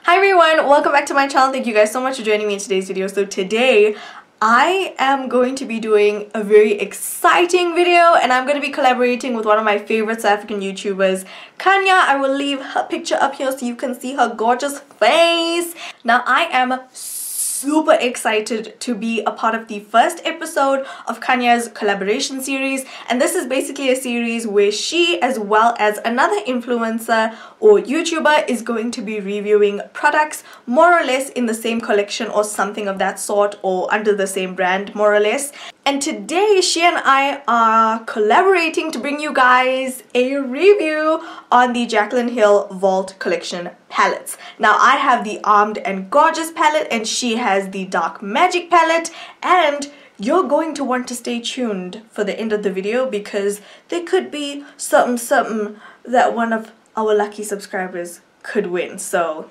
Hi everyone, welcome back to my channel. Thank you guys so much for joining me in today's video. So today I am going to be doing a very exciting video and I'm going to be collaborating with one of my favorite South African YouTubers, Khanya. I will leave her picture up here so you can see her gorgeous face. Now I am super excited to be a part of the first episode of Khanya's collaboration series, and this is basically a series where she, as well as another influencer or YouTuber, is going to be reviewing products more or less in the same collection or something of that sort, or under the same brand more or less. And today she and I are collaborating to bring you guys a review on the Jaclyn Hill Vault Collection palettes. Now I have the Armed and Gorgeous palette and she has the Dark Magic palette, and you're going to want to stay tuned for the end of the video because there could be something that one of our lucky subscribers could win, so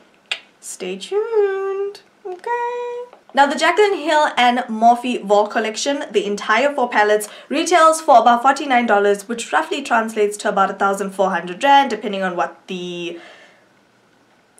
stay tuned. Okay. Now the Jaclyn Hill and Morphe Vault Collection, the entire 4 palettes, retails for about $49, which roughly translates to about 1,400 Rand, depending on what the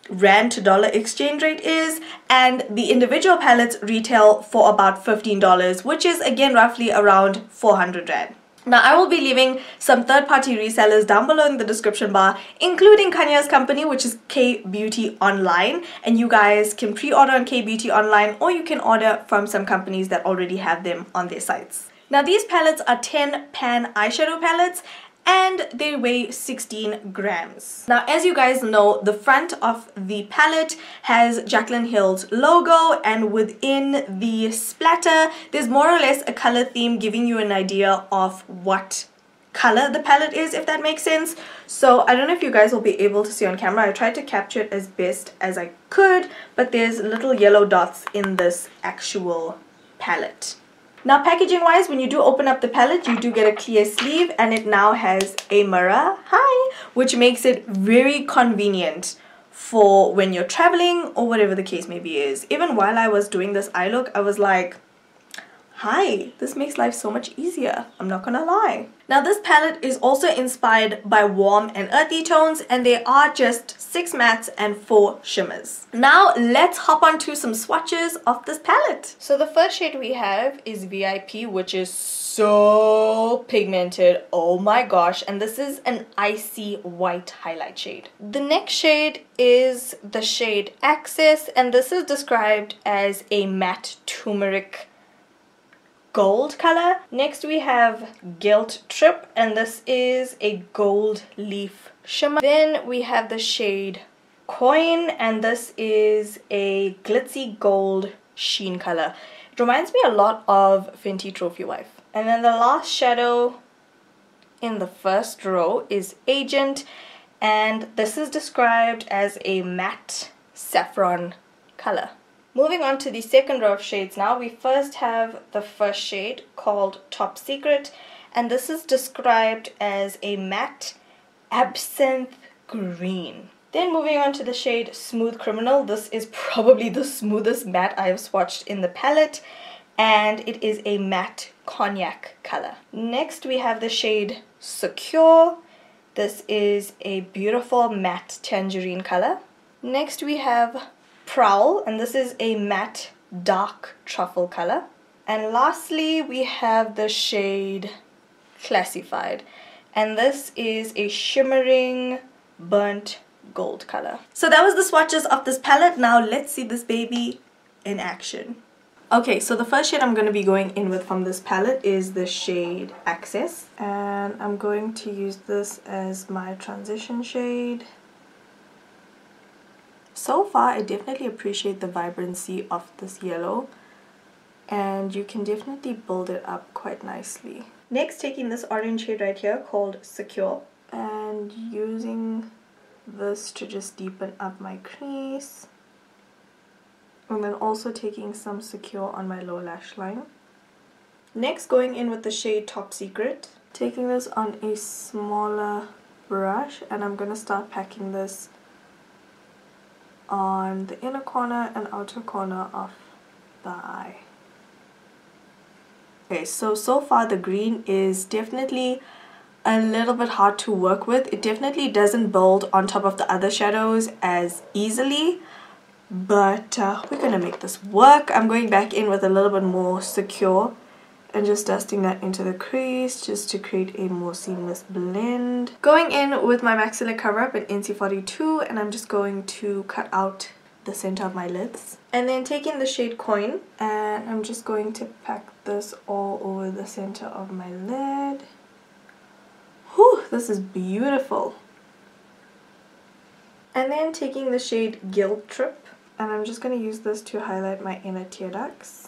Rand to dollar exchange rate is, and the individual palettes retail for about $15, which is again roughly around 400 Rand. Now I will be leaving some third-party resellers down below in the description bar, including Khanya's company, which is K Beauty Online, and you guys can pre-order on K Beauty Online or you can order from some companies that already have them on their sites. Now these palettes are 10 pan eyeshadow palettes and they weigh 16 grams. Now as you guys know, the front of the palette has Jaclyn Hill's logo, and within the splatter there's more or less a color theme giving you an idea of what color the palette is, if that makes sense. So I don't know if you guys will be able to see on camera. I tried to capture it as best as I could, but there's little yellow dots in this actual palette. Now packaging wise, when you do open up the palette, you do get a clear sleeve, and it now has a mirror, which makes it very convenient for when you're traveling or whatever the case maybe is. Even while I was doing this eye look, I was like, hi, this makes life so much easier, I'm not gonna lie. Now this palette is also inspired by warm and earthy tones, and there are just 6 mattes and 4 shimmers. Now let's hop on to some swatches of this palette. So the first shade we have is VIP, which is so pigmented, oh my gosh, and this is an icy white highlight shade. The next shade is the shade Access, and this is described as a matte turmeric gold color. Next we have Gilt Trip, and this is a gold leaf shimmer. Then we have the shade Coin, and this is a glitzy gold sheen color. It reminds me a lot of Fenty Trophy Wife. And then the last shadow in the first row is Agent, and this is described as a matte saffron color. Moving on to the second row of shades now, we first have the first shade called Top Secret, and this is described as a matte absinthe green. Then moving on to the shade Smooth Criminal, this is probably the smoothest matte I have swatched in the palette, and it is a matte cognac color. Next we have the shade Secure. This is a beautiful matte tangerine color. Next we have Prowl, and this is a matte dark truffle color. And lastly we have the shade Classified, and this is a shimmering burnt gold color. So that was the swatches of this palette. Now let's see this baby in action. Okay, so the first shade I'm going to be going in with from this palette is the shade Access, and I'm going to use this as my transition shade. So far, I definitely appreciate the vibrancy of this yellow, and you can definitely build it up quite nicely. Next, taking this orange shade right here called Secure, and using this to just deepen up my crease, and then also taking some Secure on my lower lash line. Next, going in with the shade Top Secret, taking this on a smaller brush, and I'm going to start packing this on the inner corner and outer corner of the eye. Okay, so far the green is definitely a little bit hard to work with. It definitely doesn't build on top of the other shadows as easily, but we're gonna make this work. I'm going back in with a little bit more secure and just dusting that into the crease just to create a more seamless blend. Going in with my Maxilla Cover Up in NC42, and I'm just going to cut out the center of my lids. And then taking the shade Coin, and I'm just going to pack this all over the center of my lid. Whew, this is beautiful. And then taking the shade Gilt Trip, and I'm just going to use this to highlight my inner tear ducts.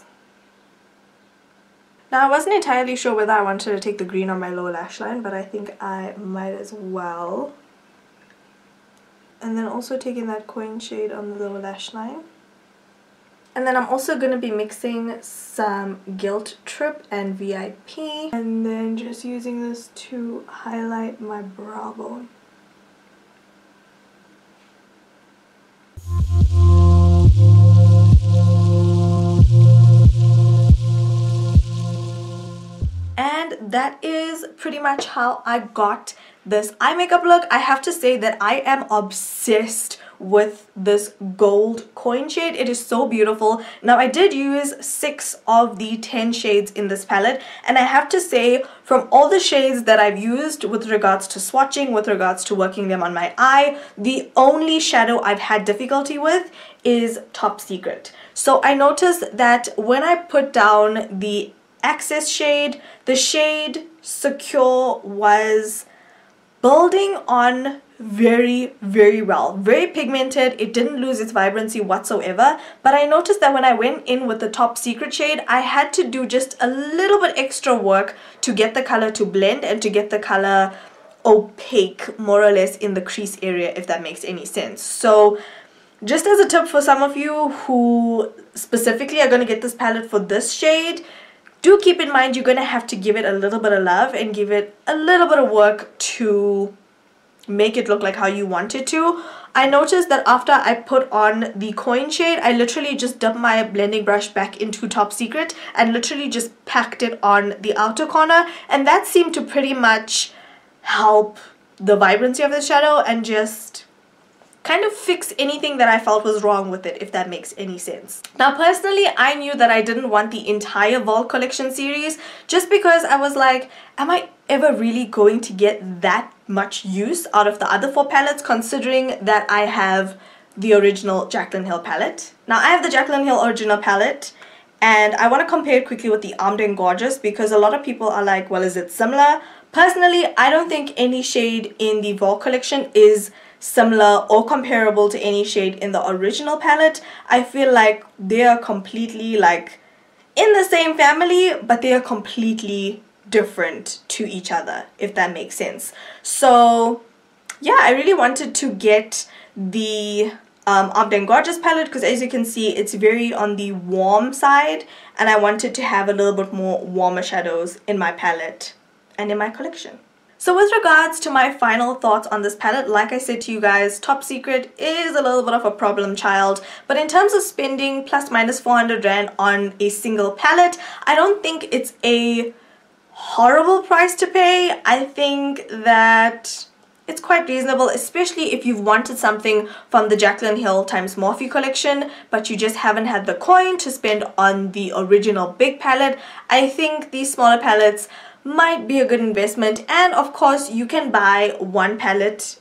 Now, I wasn't entirely sure whether I wanted to take the green on my lower lash line, but I think I might as well. And then also taking that Coin shade on the lower lash line. And then I'm also going to be mixing some Gilt Trip and VIP. And then just using this to highlight my brow bone. And that is pretty much how I got this eye makeup look. I have to say that I am obsessed with this gold coin shade. It is so beautiful. Now, I did use 6 of the 10 shades in this palette, and I have to say, from all the shades that I've used with regards to swatching, with regards to working them on my eye, the only shadow I've had difficulty with is Top Secret. So I noticed that when I put down the Access shade, the shade Secure was building on very well, very pigmented. It didn't lose its vibrancy whatsoever, but I noticed that when I went in with the Top Secret shade, I had to do just a little bit extra work to get the color to blend and to get the color opaque more or less in the crease area, if that makes any sense. So just as a tip for some of you who specifically are going to get this palette for this shade, do keep in mind you're going to have to give it a little bit of love and give it a little bit of work to make it look like how you want it to. I noticed that after I put on the Coin shade, I literally just dumped my blending brush back into Top Secret and literally just packed it on the outer corner, and that seemed to pretty much help the vibrancy of the shadow and just kind of fix anything that I felt was wrong with it, if that makes any sense. Now, personally, I knew that I didn't want the entire Vault collection series just because I was like, am I ever really going to get that much use out of the other 4 palettes, considering that I have the original Jaclyn Hill palette. Now, I have the Jaclyn Hill original palette, and I want to compare it quickly with the Armed and Gorgeous because a lot of people are like, well, is it similar? Personally, I don't think any shade in the Vault collection is similar or comparable to any shade in the original palette. I feel like they are completely like in the same family, but they are completely different to each other, if that makes sense. So yeah, I really wanted to get the Armed and Gorgeous palette because, as you can see, it's very on the warm side, and I wanted to have a little bit more warmer shadows in my palette and in my collection. So with regards to my final thoughts on this palette, like I said to you guys, Top Secret is a little bit of a problem child, but in terms of spending plus minus 400 Rand on a single palette, I don't think it's a horrible price to pay. I think that it's quite reasonable, especially if you've wanted something from the Jaclyn Hill x Morphe collection, but you just haven't had the coin to spend on the original big palette. I think these smaller palettes might be a good investment, and of course you can buy one palette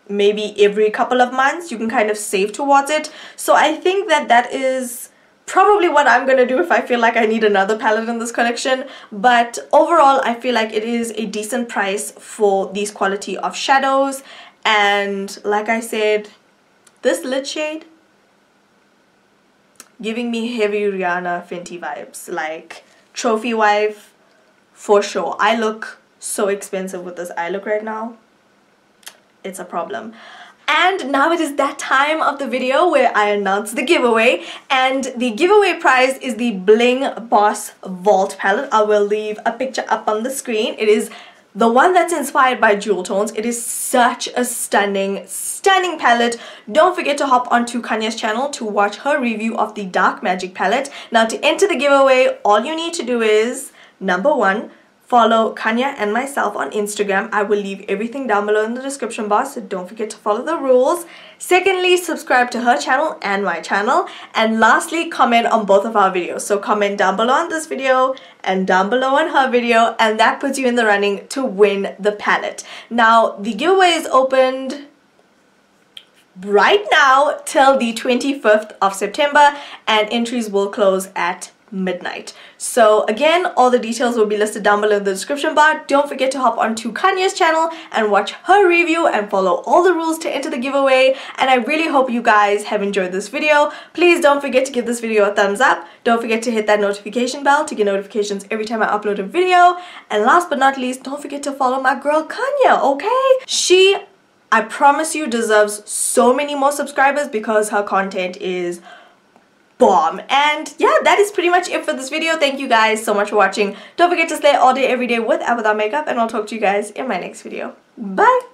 maybe every couple of months. You can kind of save towards it. So I think that that is probably what I'm gonna do if I feel like I need another palette in this collection. But overall, I feel like it is a decent price for these quality of shadows. And like I said, this lid shade giving me heavy Rihanna Fenty vibes, like trophy wife for sure. I look so expensive with this eye look right now. It's a problem. And now it is that time of the video where I announce the giveaway, and the giveaway prize is the Bling Boss Vault palette. I will leave a picture up on the screen. It is the one that's inspired by jewel tones. It is such a stunning palette. Don't forget to hop onto Khanya's channel to watch her review of the Dark Magic palette. Now, to enter the giveaway, all you need to do is, number 1, follow Khanya and myself on Instagram. I will leave everything down below in the description box, so don't forget to follow the rules. Secondly, subscribe to her channel and my channel. And lastly, comment on both of our videos. So comment down below on this video and down below on her video, and that puts you in the running to win the palette. Now, the giveaway is opened right now till the 25th of September, and entries will close at midnight. So again, all the details will be listed down below in the description bar. Don't forget to hop onto Khanya's channel and watch her review and follow all the rules to enter the giveaway. And I really hope you guys have enjoyed this video. Please don't forget to give this video a thumbs up. Don't forget to hit that notification bell to get notifications every time I upload a video. And last but not least, don't forget to follow my girl Khanya, okay? She, I promise you, deserves so many more subscribers because her content is bomb. And yeah, that is pretty much it for this video. Thank you guys so much for watching. Don't forget to slay all day every day with and without makeup, and I'll talk to you guys in my next video. Bye.